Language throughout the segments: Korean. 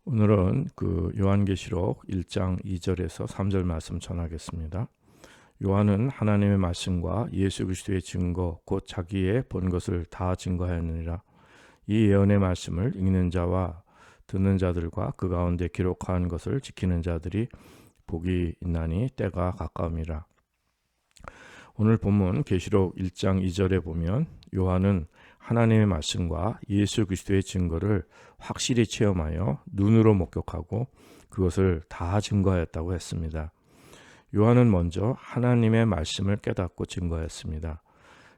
오늘은 요한계시록 1장 2절에서 3절 말씀 전하겠습니다. 요한은 하나님의 말씀과 예수 그리스도의 증거 곧 자기의 본 것을 다 증거하였느니라. 이 예언의 말씀을 읽는 자와 듣는 자들과 그 가운데 기록한 것을 지키는 자들이 복이 있나니 때가 가까움이라. 오늘 본문 계시록 1장 2절에 보면 요한은 하나님의 말씀과 예수 그리스도의 증거를 확실히 체험하여 눈으로 목격하고 그것을 다 증거하였다고 했습니다. 요한은 먼저 하나님의 말씀을 깨닫고 증거했습니다.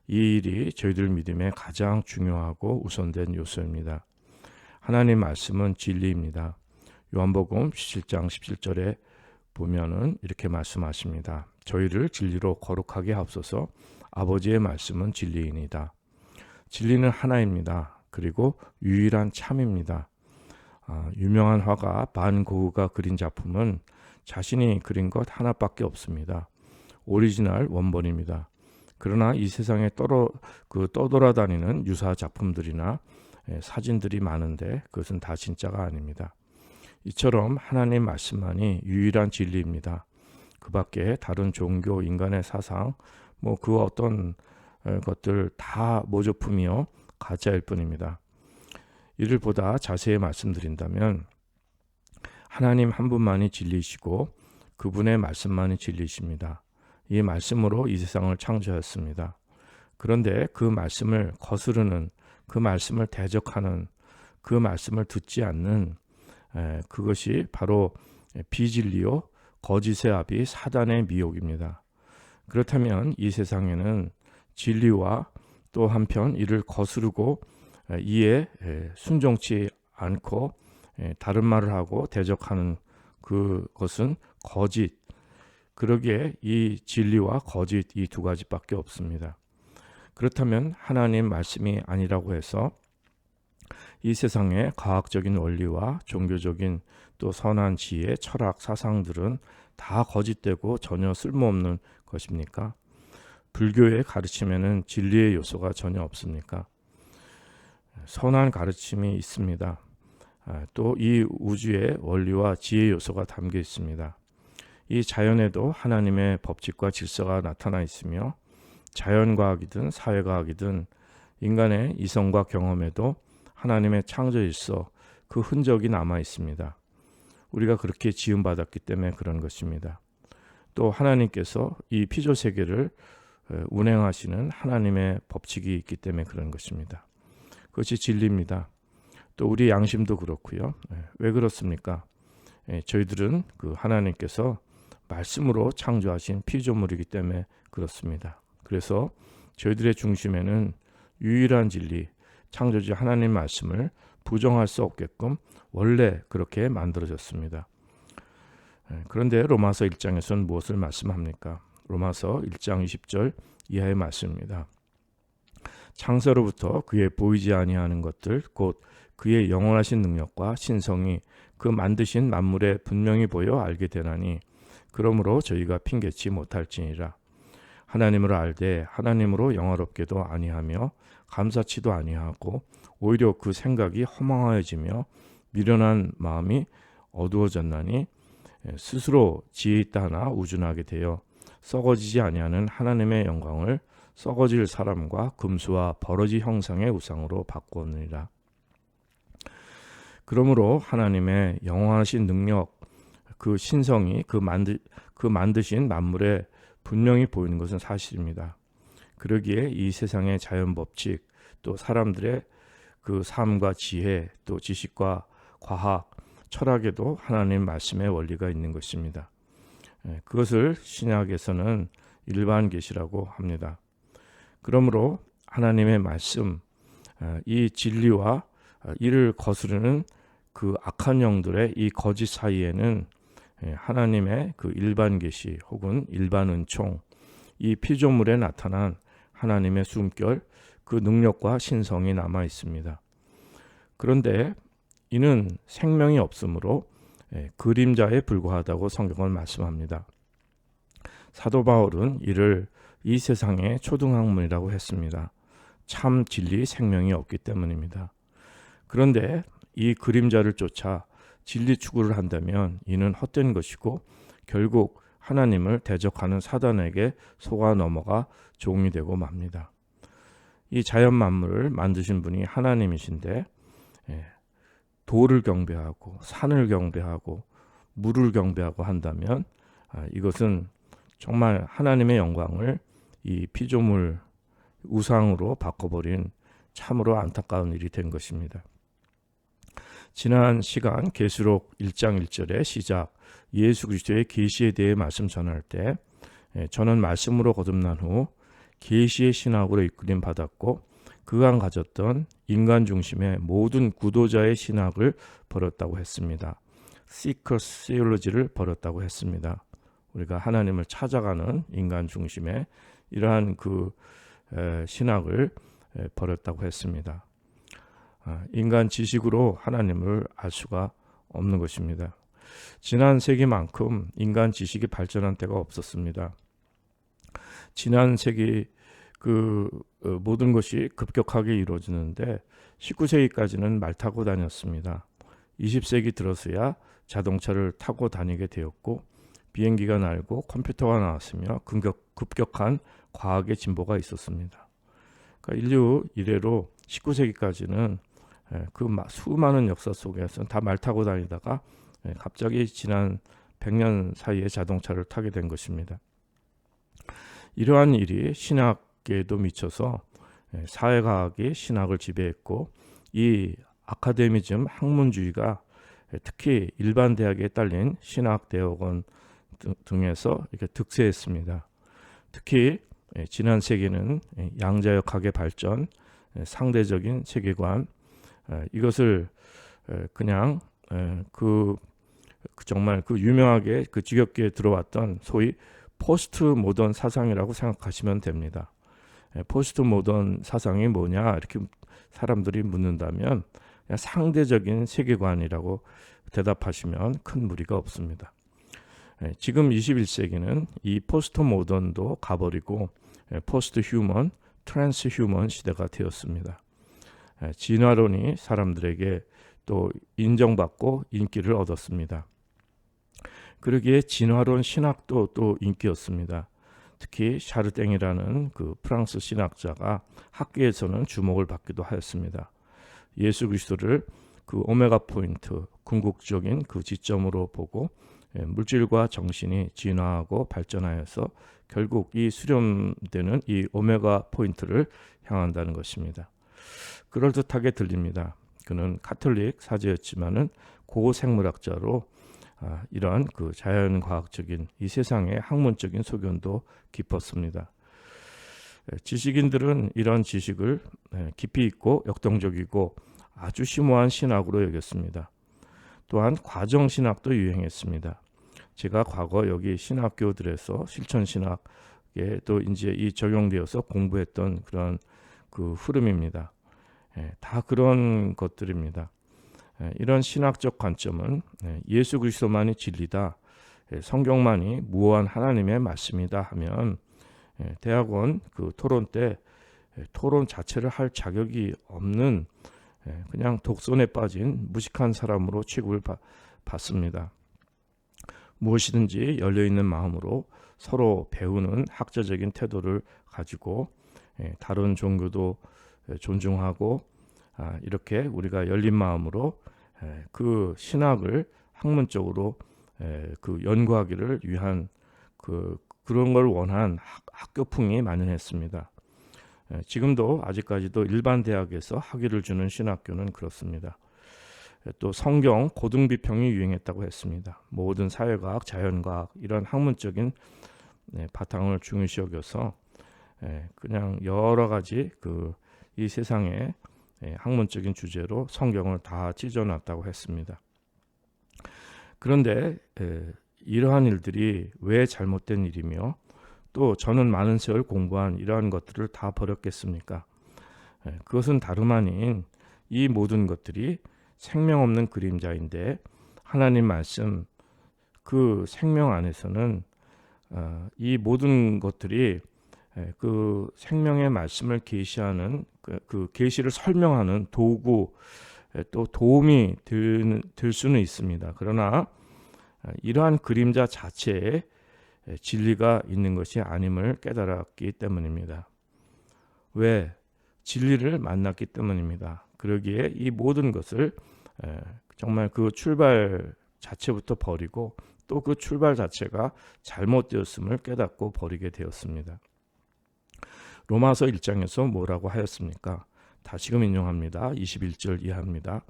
이 일이 저희들 믿음의 가장 중요하고 우선된 요소입니다. 하나님 말씀은 진리입니다. 요한복음 17장 17절에 보면은 이렇게 말씀하십니다. 저희를 진리로 거룩하게 하옵소서. 아버지의 말씀은 진리이니다. 진리는 하나입니다. 그리고 유일한 참입니다. 유명한 화가 반 고흐가 그린 작품은 자신이 그린 것 하나밖에 없습니다. 오리지널 원본입니다. 그러나 이 세상에 떠돌아다니는 유사 작품들이나 사진들이 많은데 그것은 다 진짜가 아닙니다. 이처럼 하나님 말씀만이 유일한 진리입니다. 그 밖에 다른 종교, 인간의 사상, 그 어떤 것들 다 모조품이요 가짜일 뿐입니다. 이를 보다 자세히 말씀드린다면 하나님 한 분만이 진리이시고 그분의 말씀만이 진리이십니다. 이 말씀으로 이 세상을 창조하였습니다. 그런데 그 말씀을 거스르는, 그 말씀을 대적하는, 그 말씀을 듣지 않는 그것이 바로 비진리요 거짓의 아비 사단의 미혹입니다. 그렇다면 이 세상에는 진리와 또 한편 이를 거스르고 이에 순종치 않고 다른 말을 하고 대적하는 그것은 거짓. 그러기에 이 진리와 거짓 이 두 가지밖에 없습니다. 그렇다면 하나님 말씀이 아니라고 해서 이 세상의 과학적인 원리와 종교적인 또 선한 지혜, 철학, 사상들은 다 거짓되고 전혀 쓸모없는 것입니까? 불교의 가르침에는 진리의 요소가 전혀 없습니까? 선한 가르침이 있습니다. 또 이 우주의 원리와 지혜 요소가 담겨 있습니다. 이 자연에도 하나님의 법칙과 질서가 나타나 있으며 자연과학이든 사회과학이든 인간의 이성과 경험에도 하나님의 창조 질서, 그 흔적이 남아 있습니다. 우리가 그렇게 지음받았기 때문에 그런 것입니다. 또 하나님께서 이 피조세계를 운행하시는 하나님의 법칙이 있기 때문에 그런 것입니다. 그것이 진리입니다. 또 우리 양심도 그렇고요. 왜 그렇습니까? 저희들은 그 하나님께서 말씀으로 창조하신 피조물이기 때문에 그렇습니다. 그래서 저희들의 중심에는 유일한 진리, 창조주 하나님 말씀을 부정할 수 없게끔 원래 그렇게 만들어졌습니다. 그런데 로마서 1장에서는 무엇을 말씀합니까? 로마서 1장 20절 이하의 말씀입니다. 창세로부터 그의 보이지 아니하는 것들 곧 그의 영원하신 능력과 신성이 그 만드신 만물에 분명히 보여 알게 되나니 그러므로 저희가 핑계치 못할지니라. 하나님을 알되 하나님으로 영화롭게도 아니하며 감사치도 아니하고 오히려 그 생각이 허망하여지며 미련한 마음이 어두워졌나니 스스로 지혜 있다 하나 우준하게 되어 썩어지지 아니하는 하나님의 영광을 썩어질 사람과 금수와 버러지 형상의 우상으로 바꾸었느니라. 그러므로 하나님의 영원하신 능력, 그 신성이 그 만드신 만물에 분명히 보이는 것은 사실입니다. 그러기에 이 세상의 자연 법칙, 또 사람들의 그 삶과 지혜, 또 지식과 과학, 철학에도 하나님 말씀의 원리가 있는 것입니다. 그것을 신약에서는 일반 계시라고 합니다. 그러므로 하나님의 말씀, 이 진리와 이를 거스르는 그 악한 영들의 이 거짓 사이에는 하나님의 그 일반 계시 혹은 일반 은총, 이 피조물에 나타난 하나님의 숨결, 그 능력과 신성이 남아 있습니다. 그런데 이는 생명이 없으므로 그림자에 불과하다고 성경은 말씀합니다. 사도 바울은 이를 이 세상의 초등학문이라고 했습니다. 참 진리 생명이 없기 때문입니다. 그런데 이 그림자를 쫓아 진리 추구를 한다면 이는 헛된 것이고 결국 하나님을 대적하는 사단에게 속아 넘어가 종이 되고 맙니다. 이 자연 만물을 만드신 분이 하나님이신데 돌을 경배하고 산을 경배하고 물을 경배하고 한다면 이것은 정말 하나님의 영광을 이 피조물 우상으로 바꿔버린 참으로 안타까운 일이 된 것입니다. 지난 시간 계시록 1장 1절의 시작 예수 그리스도의 계시에 대해 말씀 전할 때 저는 말씀으로 거듭난 후 계시의 신학으로 이끌림 받았고 그간 가졌던 인간 중심의 모든 구도자의 신학을 버렸다고 했습니다. Seekers Theology를 버렸다고 했습니다. 우리가 하나님을 찾아가는 인간 중심의 이러한 그 신학을 버렸다고 했습니다. 인간 지식으로 하나님을 알 수가 없는 것입니다. 지난 세기만큼 인간 지식이 발전한 때가 없었습니다. 지난 세기 모든 것이 급격하게 이루어지는데 19세기까지는 말 타고 다녔습니다. 20세기 들어서야 자동차를 타고 다니게 되었고 비행기가 날고 컴퓨터가 나왔으며 급격한 과학의 진보가 있었습니다. 그러니까 인류 이래로 19세기까지는 그 수많은 역사 속에서 다 말 타고 다니다가 갑자기 지난 100년 사이에 자동차를 타게 된 것입니다. 이러한 일이 신학계에도 미쳐서 사회과학이 신학을 지배했고 이 아카데미즘 학문주의가 특히 일반 대학에 딸린 신학대학원 등에서 이렇게 득세했습니다. 특히 지난 세기는 양자역학의 발전, 상대적인 세계관 이것을 그냥 정말 유명하게 지겹게 들어왔던 소위 포스트 모던 사상이라고 생각하시면 됩니다. 포스트 모던 사상이 뭐냐 이렇게 사람들이 묻는다면 그냥 상대적인 세계관이라고 대답하시면 큰 무리가 없습니다. 지금 21세기는 이 포스트 모던도 가버리고 포스트 휴먼, 트랜스 휴먼 시대가 되었습니다. 진화론이 사람들에게 또 인정받고 인기를 얻었습니다. 그러기에 진화론 신학도 또 인기였습니다. 특히 샤르땡이라는 그 프랑스 신학자가 학계에서는 주목을 받기도 하였습니다. 예수 그리스도를 그 오메가 포인트, 궁극적인 그 지점으로 보고 물질과 정신이 진화하고 발전하여서 결국 이 수렴되는 이 오메가 포인트를 향한다는 것입니다. 그럴듯하게 들립니다. 그는 가톨릭 사제였지만은 고생물학자로 이러한 그 자연과학적인 이 세상의 학문적인 소견도 깊었습니다. 지식인들은 이런 지식을 깊이 있고 역동적이고 아주 심오한 신학으로 여겼습니다. 또한 과정신학도 유행했습니다. 제가 과거 여기 신학교들에서 실천신학에 또 이제 이 적용되어서 공부했던 그런 그 흐름입니다. 다 그런 것들입니다. 이런 신학적 관점은 예수 그리스도만이 진리다, 성경만이 무한 하나님의 말씀이다 하면 대학원 그 토론 때 토론 자체를 할 자격이 없는 그냥 독선에 빠진 무식한 사람으로 취급을 받습니다. 무엇이든지 열려있는 마음으로 서로 배우는 학자적인 태도를 가지고 다른 종교도 존중하고 이렇게 우리가 열린 마음으로 그 신학을 학문적으로 그 연구하기를 위한 그런 걸 원한 학교풍이 만연했습니다. 지금도 아직까지도 일반 대학에서 학위를 주는 신학교는 그렇습니다. 또 성경 고등비평이 유행했다고 했습니다. 모든 사회과학, 자연과학 이런 학문적인 바탕을 중요시 여겨서 그냥 여러 가지 이 세상에 학문적인 주제로 성경을 다 찢어놨다고 했습니다. 그런데 이러한 일들이 왜 잘못된 일이며 또 저는 많은 세월 공부한 이러한 것들을 다 버렸겠습니까? 그것은 다름 아닌 이 모든 것들이 생명 없는 그림자인데 하나님 말씀 그 생명 안에서는 이 모든 것들이 그 생명의 말씀을 계시하는 그 계시를 설명하는 도구 또 도움이 될 수는 있습니다. 그러나 이러한 그림자 자체에 진리가 있는 것이 아님을 깨달았기 때문입니다. 왜? 진리를 만났기 때문입니다. 그러기에 이 모든 것을 정말 그 출발 자체부터 버리고 또 그 출발 자체가 잘못되었음을 깨닫고 버리게 되었습니다. 로마서 1장에서 뭐라고 하였습니까? 다시금 인용합니다. 21절 이하입니다.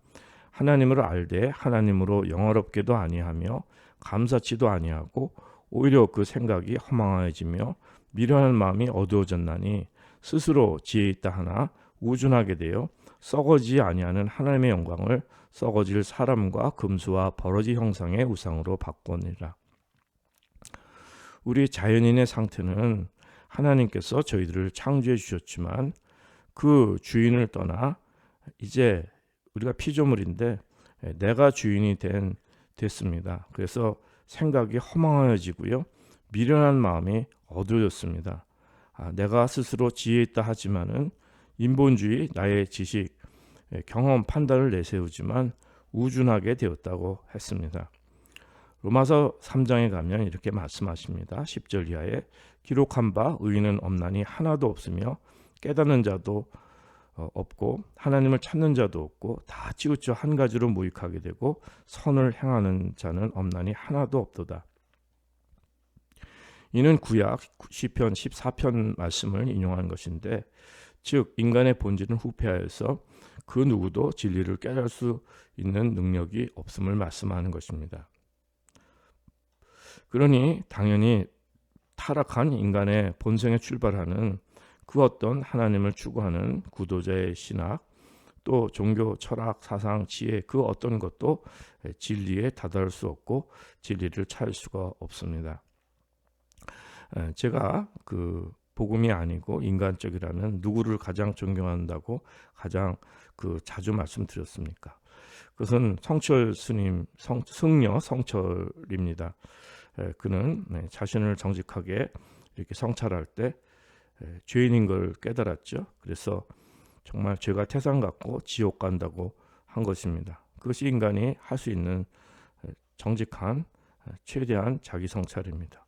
하나님을 알되 하나님으로 영화롭게도 아니하며 감사치도 아니하고 오히려 그 생각이 허망해지며 미련한 마음이 어두워졌나니 스스로 지혜 있다 하나 우준하게 되어 썩어지지 아니하는 하나님의 영광을 썩어질 사람과 금수와 버러지 형상의 우상으로 바꾸니라. 우리 자연인의 상태는 하나님께서 저희들을 창조해 주셨지만 그 주인을 떠나 이제 우리가 피조물인데 내가 주인이 됐습니다. 그래서 생각이 허망해지고요. 미련한 마음이 어두워졌습니다. 내가 스스로 지혜 있다 하지만은 인본주의, 나의 지식, 경험, 판단을 내세우지만 우준하게 되었다고 했습니다. 로마서 3장에 가면 이렇게 말씀하십니다. 10절 이하에 기록한 바 의인은 없나니 하나도 없으며 깨닫는 자도 없고 하나님을 찾는 자도 없고 다 치우쳐 한 가지로 무익하게 되고 선을 행하는 자는 없나니 하나도 없도다. 이는 구약 시편 14편 말씀을 인용한 것인데 즉 인간의 본질은 후패하여서 그 누구도 진리를 깨달을 수 있는 능력이 없음을 말씀하는 것입니다. 그러니 당연히 타락한 인간의 본성에 출발하는 그 어떤 하나님을 추구하는 구도자의 신학 또 종교, 철학, 사상, 지혜 그 어떤 것도 진리에 다다를 수 없고 진리를 찾을 수가 없습니다. 제가 그 복음이 아니고 인간적이라면 누구를 가장 존경한다고 가장 자주 말씀드렸습니까? 그것은 성철 스님, 승려 성철입니다. 그는 자신을 정직하게 이렇게 성찰할 때 죄인인 걸 깨달았죠. 그래서 정말 죄가 태산 같고 지옥 간다고 한 것입니다. 그것이 인간이 할 수 있는 정직한 최대한 자기 성찰입니다.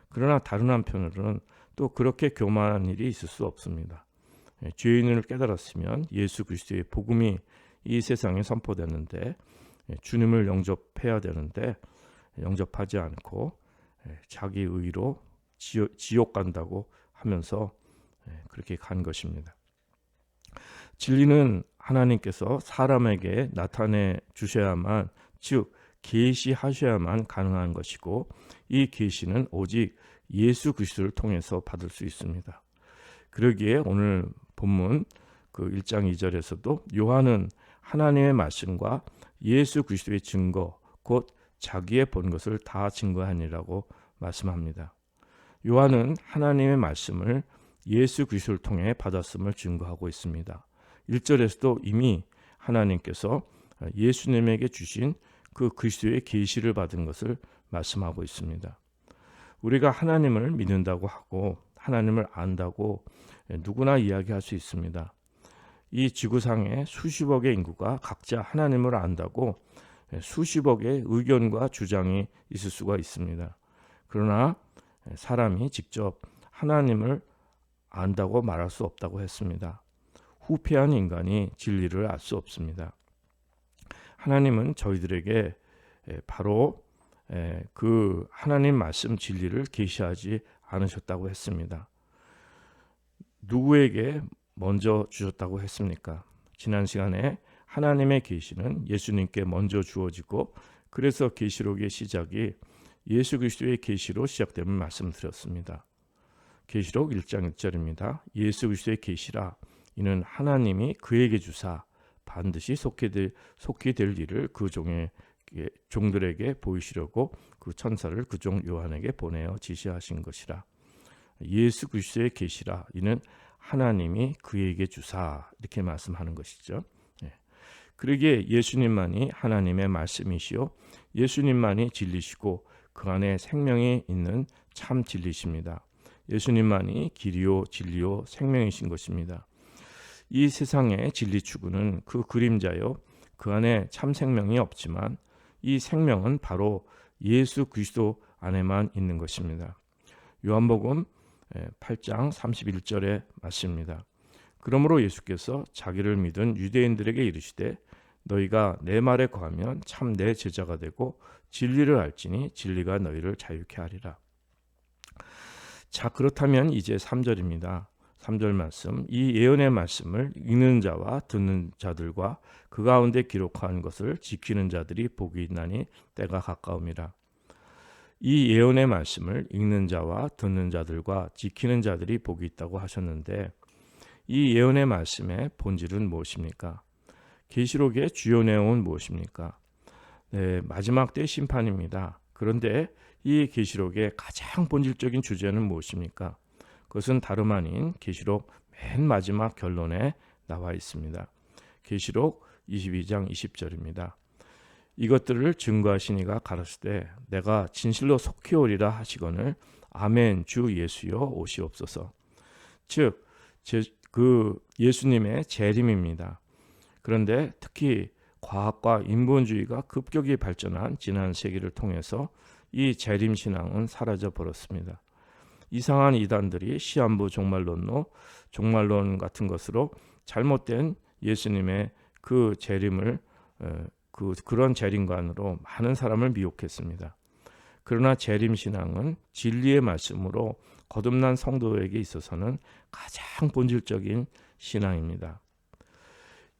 그러나 다른 한편으로는 또 그렇게 교만한 일이 있을 수 없습니다. 죄인을 깨달았으면 예수 그리스도의 복음이 이 세상에 선포됐는데 주님을 영접해야 되는데 영접하지 않고 자기 의로 지옥 간다고 하면서 그렇게 간 것입니다. 진리는 하나님께서 사람에게 나타내 주셔야만 즉 계시하셔야만 가능한 것이고 이 계시는 오직 예수 그리스도를 통해서 받을 수 있습니다. 그러기에 오늘 본문 그 1장 2절에서도 요한은 하나님의 말씀과 예수 그리스도의 증거 곧 자기의 본 것을 다 증거하니라고 말씀합니다. 요한은 하나님의 말씀을 예수 그리스도를 통해 받았음을 증거하고 있습니다. 1절에서도 이미 하나님께서 예수님에게 주신 그 그리스도의 계시를 받은 것을 말씀하고 있습니다. 우리가 하나님을 믿는다고 하고 하나님을 안다고 누구나 이야기할 수 있습니다. 이 지구상의 수십억의 인구가 각자 하나님을 안다고 수십억의 의견과 주장이 있을 수가 있습니다. 그러나 사람이 직접 하나님을 안다고 말할 수 없다고 했습니다. 후패한 인간이 진리를 알 수 없습니다. 하나님은 저희들에게 바로 그 하나님 말씀 진리를 계시하지 않으셨다고 했습니다. 누구에게 먼저 주셨다고 했습니까? 지난 시간에 하나님의 계시는 예수님께 먼저 주어지고 그래서 계시록의 시작이 예수 그리스도의 계시로 시작됨을 말씀드렸습니다. 계시록 1장 1절입니다. 예수 그리스도의 계시라 이는 하나님이 그에게 주사 반드시 속히 될 일을 그 종들에게 보이시려고 그 천사를 그 종 요한에게 보내어 지시하신 것이라. 예수 그리스도의 계시라 이는 하나님이 그에게 주사 이렇게 말씀하는 것이죠. 그러기에 예수님만이 하나님의 말씀이시요 예수님만이 진리시고 그 안에 생명이 있는 참 진리십니다. 예수님만이 길이요 진리요 생명이신 것입니다. 이 세상의 진리 추구는 그 그림자요 그 안에 참 생명이 없지만 이 생명은 바로 예수 그리스도 안에만 있는 것입니다. 요한복음 8장 31절의 말씀입니다. 그러므로 예수께서 자기를 믿은 유대인들에게 이르시되 너희가 내 말에 거하면 참 내 제자가 되고 진리를 알지니 진리가 너희를 자유케 하리라. 자, 그렇다면 이제 3절입니다. 3절 말씀, 이 예언의 말씀을 읽는 자와 듣는 자들과 그 가운데 기록한 것을 지키는 자들이 복이 있나니 때가 가까움이라. 이 예언의 말씀을 읽는 자와 듣는 자들과 지키는 자들이 복이 있다고 하셨는데 이 예언의 말씀의 본질은 무엇입니까? 계시록의 주요 내용은 무엇입니까? 네, 마지막 때 심판입니다. 그런데 이 계시록의 가장 본질적인 주제는 무엇입니까? 그것은 다름 아닌 계시록 맨 마지막 결론에 나와 있습니다. 계시록 22장 20절입니다. 이것들을 증거하신 이가 가라사대 내가 진실로 속히 오리라 하시거늘 아멘 주 예수여 오시옵소서. 즉 그 예수님의 재림입니다. 그런데 특히 과학과 인본주의가 급격히 발전한 지난 세기를 통해서 이 재림 신앙은 사라져 버렸습니다. 이상한 이단들이 시한부 종말론 같은 것으로 잘못된 예수님의 그 재림을 그런 재림관으로 많은 사람을 미혹했습니다. 그러나 재림 신앙은 진리의 말씀으로 거듭난 성도에게 있어서는 가장 본질적인 신앙입니다.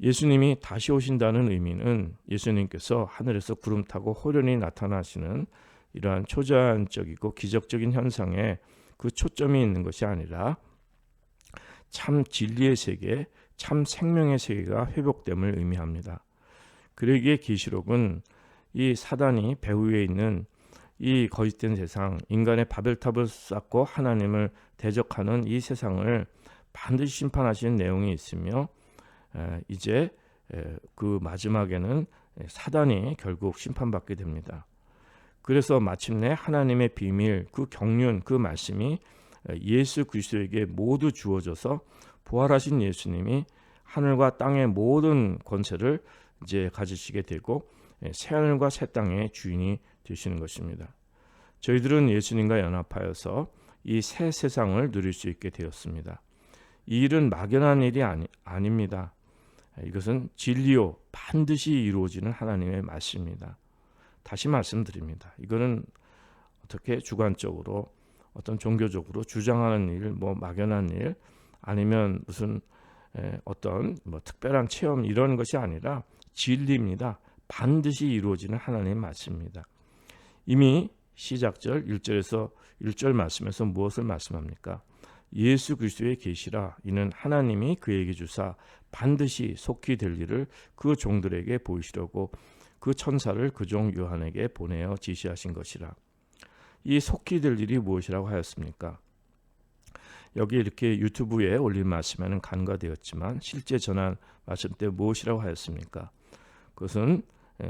예수님이 다시 오신다는 의미는 예수님께서 하늘에서 구름 타고 호련히 나타나시는 이러한 초자연적이고 기적적인 현상에 그 초점이 있는 것이 아니라 참 진리의 세계, 참 생명의 세계가 회복됨을 의미합니다. 그러기에 계시록은 이 사단이 배후에 있는 이 거짓된 세상, 인간의 바벨탑을 쌓고 하나님을 대적하는 이 세상을 반드시 심판하시는 내용이 있으며 이제 그 마지막에는 사단이 결국 심판받게 됩니다. 그래서 마침내 하나님의 비밀, 그 경륜, 그 말씀이 예수 그리스도에게 모두 주어져서 부활하신 예수님이 하늘과 땅의 모든 권세를 이제 가지시게 되고 새하늘과 새 땅의 주인이 되시는 것입니다. 저희들은 예수님과 연합하여서 이 새 세상을 누릴 수 있게 되었습니다. 이 일은 막연한 일이 아닙니다. 이것은 진리요 반드시 이루어지는 하나님의 말씀입니다. 다시 말씀드립니다. 이거는 어떻게 주관적으로 어떤 종교적으로 주장하는 일, 막연한 일 아니면 무슨 어떤 특별한 체험 이런 것이 아니라 진리입니다. 반드시 이루어지는 하나님의 말씀입니다. 이미 시작절 1절에서 1절 말씀에서 무엇을 말씀합니까? 예수 그리스도의 계시라 이는 하나님이 그에게 주사 반드시 속히 될 일을 그 종들에게 보이시려고 그 천사를 그 종 요한에게 보내어 지시하신 것이라. 이 속히 될 일이 무엇이라고 하였습니까? 여기 이렇게 유튜브에 올린 말씀에는 간과되었지만 실제 전한 말씀 때 무엇이라고 하였습니까? 그것은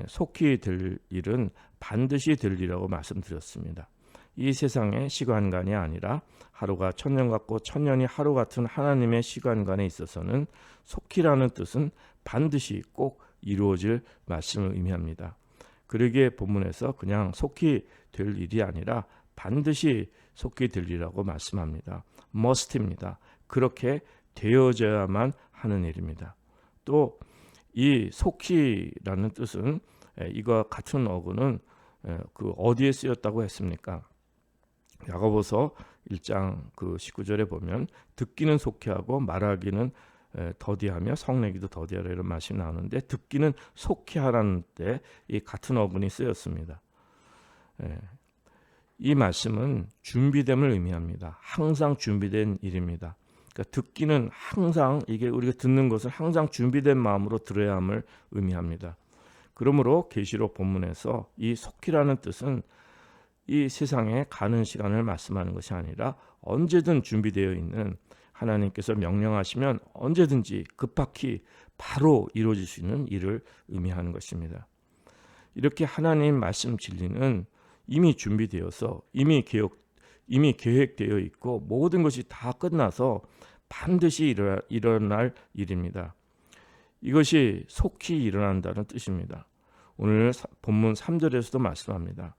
속히 될 일은 반드시 될 일이라고 말씀드렸습니다. 이 세상의 시간관이 아니라 하루가 천년 같고 천년이 하루 같은 하나님의 시간관에 있어서는 속히라는 뜻은 반드시 꼭 이루어질 말씀을 의미합니다. 그러기에 본문에서 그냥 속히 될 일이 아니라 반드시 속히 될 일이라고 말씀합니다. must입니다. 그렇게 되어져야만 하는 일입니다. 또 이 속히라는 뜻은 이와 같은 어구는 그 어디에 쓰였다고 했습니까? 야고보서 1장 그 19절에 보면 듣기는 속히 하고 말하기는 더디하며 성내기도 더디하라 이런 말씀이 나오는데 듣기는 속히 하라는 때 이 같은 어근이 쓰였습니다. 이 말씀은 준비됨을 의미합니다. 항상 준비된 일입니다. 그러니까 듣기는 항상 이게 우리가 듣는 것을 항상 준비된 마음으로 들어야 함을 의미합니다. 그러므로 계시록 본문에서 이 속히라는 뜻은 이 세상에 가는 시간을 말씀하는 것이 아니라 언제든 준비되어 있는 하나님께서 명령하시면 언제든지 급박히 바로 이루어질 수 있는 일을 의미하는 것입니다. 이렇게 하나님 말씀 진리는 이미 준비되어서 이미 계획되어 있고 모든 것이 다 끝나서 반드시 일어날 일입니다. 이것이 속히 일어난다는 뜻입니다. 오늘 본문 3절에서도 말씀합니다.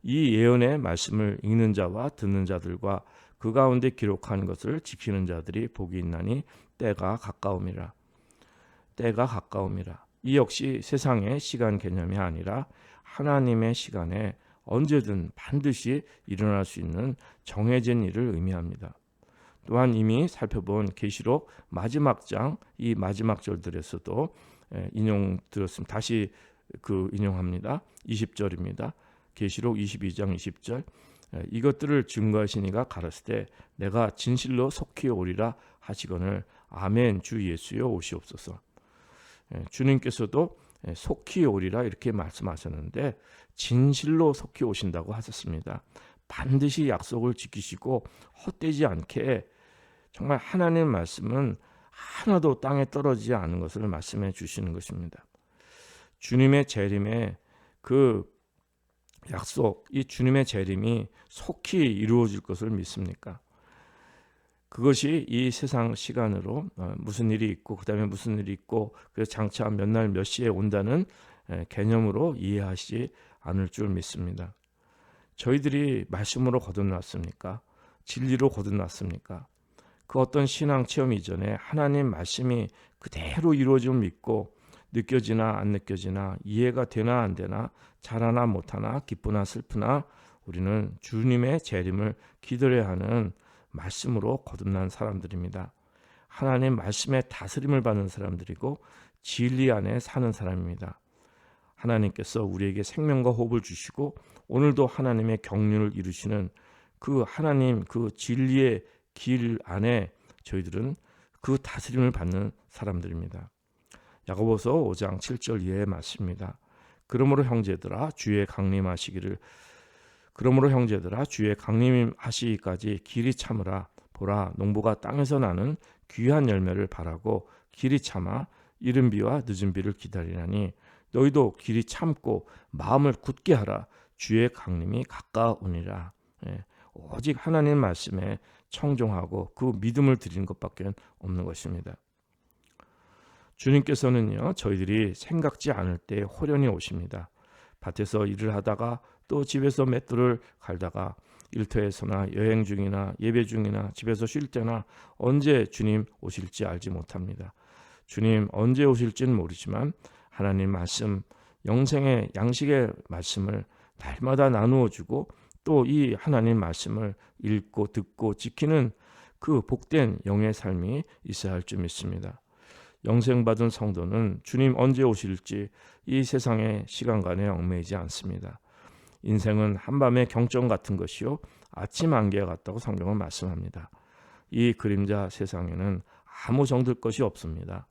이 예언의 말씀을 읽는 자와 듣는 자들과 그 가운데 기록한 것을 지키는 자들이 복이 있나니 때가 가까움이라. 때가 가까움이라. 이 역시 세상의 시간 개념이 아니라 하나님의 시간에 언제든 반드시 일어날 수 있는 정해진 일을 의미합니다. 또한 이미 살펴본 계시록 마지막 장, 이 마지막 절들에서도 인용 들었습니다. 다시 인용합니다. 20절입니다. 계시록 22장 20절. 이것들을 증거하신 이가 가라사대 때 내가 진실로 속히 오리라 하시거늘 아멘 주 예수여 오시옵소서. 주님께서도 속히 오리라 이렇게 말씀하셨는데 진실로 속히 오신다고 하셨습니다. 반드시 약속을 지키시고 헛되지 않게 정말 하나님의 말씀은 하나도 땅에 떨어지지 않은 것을 말씀해 주시는 것입니다. 주님의 재림의 그 약속, 이 주님의 재림이 속히 이루어질 것을 믿습니까? 그것이 이 세상 시간으로 무슨 일이 있고 그 다음에 무슨 일이 있고 그래서 장차 몇 날 몇 시에 온다는 개념으로 이해하시지 않을 줄 믿습니다. 저희들이 말씀으로 거듭났습니까? 진리로 거듭났습니까? 그 어떤 신앙 체험 이전에 하나님 말씀이 그대로 이루어짐을 믿고 느껴지나 안 느껴지나 이해가 되나 안 되나 잘하나 못하나 기쁘나 슬프나 우리는 주님의 재림을 기다려야 하는 말씀으로 거듭난 사람들입니다. 하나님 말씀의 다스림을 받는 사람들이고 진리 안에 사는 사람입니다. 하나님께서 우리에게 생명과 호흡을 주시고 오늘도 하나님의 경륜을 이루시는 그 하나님 그 진리의 길 안에 저희들은 그 다스림을 받는 사람들입니다. 야고보서 5장 7절 이하의 말씀입니다. 그러므로 형제들아 주의 강림하시기까지 길이 참으라. 보라 농부가 땅에서 나는 귀한 열매를 바라고 길이 참아 이른 비와 늦은 비를 기다리나니 너희도 길이 참고 마음을 굳게 하라. 주의 강림이 가까우니라. 오직 하나님 말씀에 청종하고 그 믿음을 드리는 것밖에 없는 것입니다. 주님께서는요 저희들이 생각지 않을 때 호련히 오십니다. 밭에서 일을 하다가 또 집에서 맷돌을 갈다가 일터에서나 여행 중이나 예배 중이나 집에서 쉴 때나 언제 주님 오실지 알지 못합니다. 주님 언제 오실지는 모르지만 하나님 말씀 영생의 양식의 말씀을 날마다 나누어 주고 또 이 하나님 말씀을 읽고 듣고 지키는 그 복된 영의 삶이 있어야 할 줄 믿습니다. 영생받은 성도는 주님 언제 오실지 이 세상의 시간관에 얽매이지 않습니다. 인생은 한밤의 경점 같은 것이요 아침 안개 같다고 성경은 말씀합니다. 이 그림자 세상에는 아무 정들 것이 없습니다.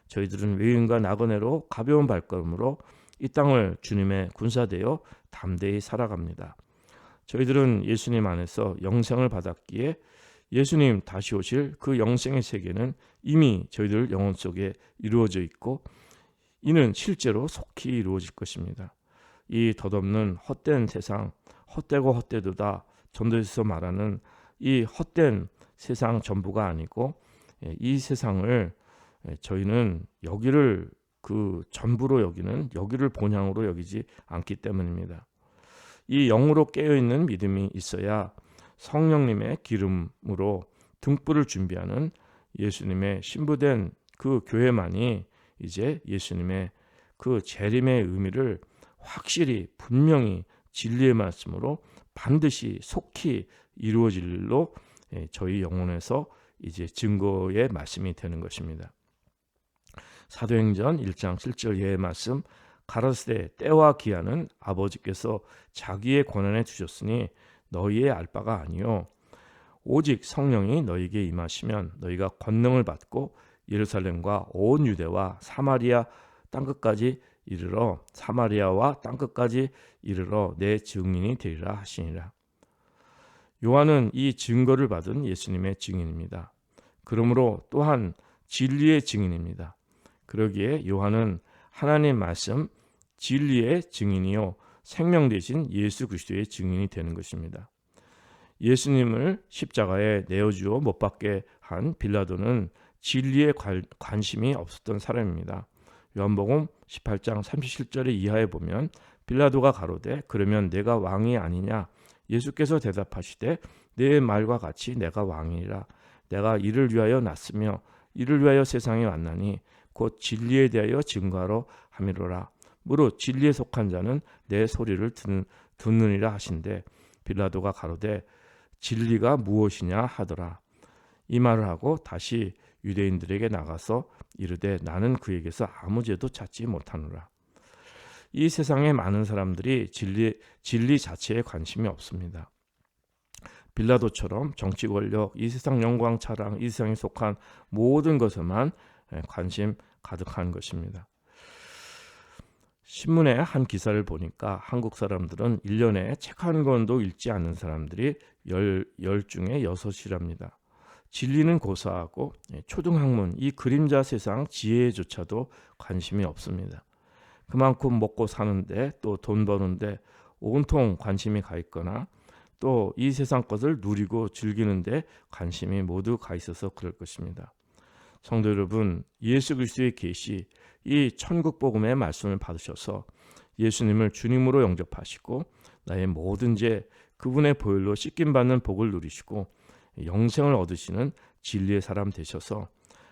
저희들은 외인과 나그네로 가벼운 발걸음으로 이 땅을 주님의 군사되어 담대히 살아갑니다. 저희들은 예수님 안에서 영생을 받았기에 예수님 다시 오실 그 영생의 세계는 이미 저희들 영혼 속에 이루어져 있고 이는 실제로 속히 이루어질 것입니다. 이 덧없는 헛된 세상, 헛되고 헛되도다 전도에서 말하는 이 헛된 세상 전부가 아니고 이 세상을 저희는 여기를 그 전부로 여기는 여기를 본향으로 여기지 않기 때문입니다. 이 영으로 깨어있는 믿음이 있어야 성령님의 기름으로 등불을 준비하는 예수님의 신부된 그 교회만이 이제 예수님의 그 재림의 의미를 확실히 분명히 진리의 말씀으로 반드시 속히 이루어질 일로 저희 영혼에서 이제 증거의 말씀이 되는 것입니다. 사도행전 1장 7절 이하의 말씀 가라사대 때와 기한은 아버지께서 자기의 권한에 두셨으니 너희의 알 바가 아니요 오직 성령이 너희에게 임하시면 너희가 권능을 받고 예루살렘과 온 유대와 사마리아와 땅끝까지 이르러 내 증인이 되리라 하시니라. 요한은 이 증거를 받은 예수님의 증인입니다. 그러므로 또한 진리의 증인입니다. 그러기에 요한은 하나님 말씀 진리의 증인이요 생명 되신 예수 그리스도의 증인이 되는 것입니다. 예수님을 십자가에 내어주어 못 박게 한 빌라도는 진리에 관심이 없었던 사람입니다. 요한복음 18장 37절 이하에 보면 빌라도가 가로되 그러면 내가 왕이 아니냐? 예수께서 대답하시되 내 말과 같이 내가 왕이라. 내가 이를 위하여 났으며 이를 위하여 세상에 왔나니 곧 진리에 대하여 증거하러 함이로라. 무릇 진리에 속한 자는 내 소리를 듣느니라 하신대 빌라도가 가로되 진리가 무엇이냐 하더라. 이 말을 하고 다시 유대인들에게 나가서 이르되 나는 그에게서 아무 죄도 찾지 못하노라. 이 세상에 많은 사람들이 진리 자체에 관심이 없습니다. 빌라도처럼 정치 권력, 이 세상 영광 자랑, 이 세상에 속한 모든 것에만 관심 가득한 것입니다. 신문의 한 기사를 보니까 한국 사람들은 1년에 책 한 권도 읽지 않는 사람들이 10 중에 6이랍니다. 진리는 고사하고 초등학문, 이 그림자 세상 지혜조차도 관심이 없습니다. 그만큼 먹고 사는데 또 돈 버는데 온통 관심이 가 있거나 또 이 세상 것을 누리고 즐기는데 관심이 모두 가 있어서 그럴 것입니다. 성도 여러분, 예수 그리스도의 계시, 이 천국 복음의 말씀을 받으셔서 예수님을 주님으로 영접하시고 나의 모든 죄 그분의 보혈로 씻김받는 복을 누리시고 영생을 얻으시는 진리의 사람 되셔서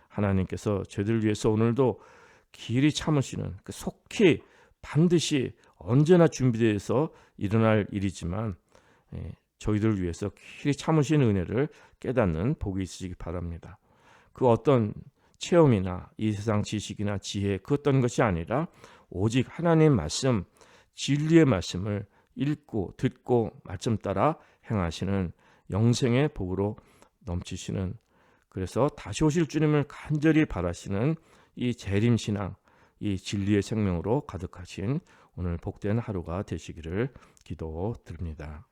하나님께서 저희들 위해서 오늘도 길이 참으시는 속히 반드시 언제나 준비되어서 일어날 일이지만 저희들 위해서 길이 참으시는 은혜를 깨닫는 복이 있으시기 바랍니다. 그 어떤 체험이나 이 세상 지식이나 지혜 그 어떤 것이 아니라 오직 하나님의 말씀, 진리의 말씀을 읽고 듣고 말씀 따라 행하시는 영생의 복으로 넘치시는, 그래서 다시 오실 주님을 간절히 바라시는 이 재림신앙, 이 진리의 생명으로 가득하신 오늘 복된 하루가 되시기를 기도드립니다.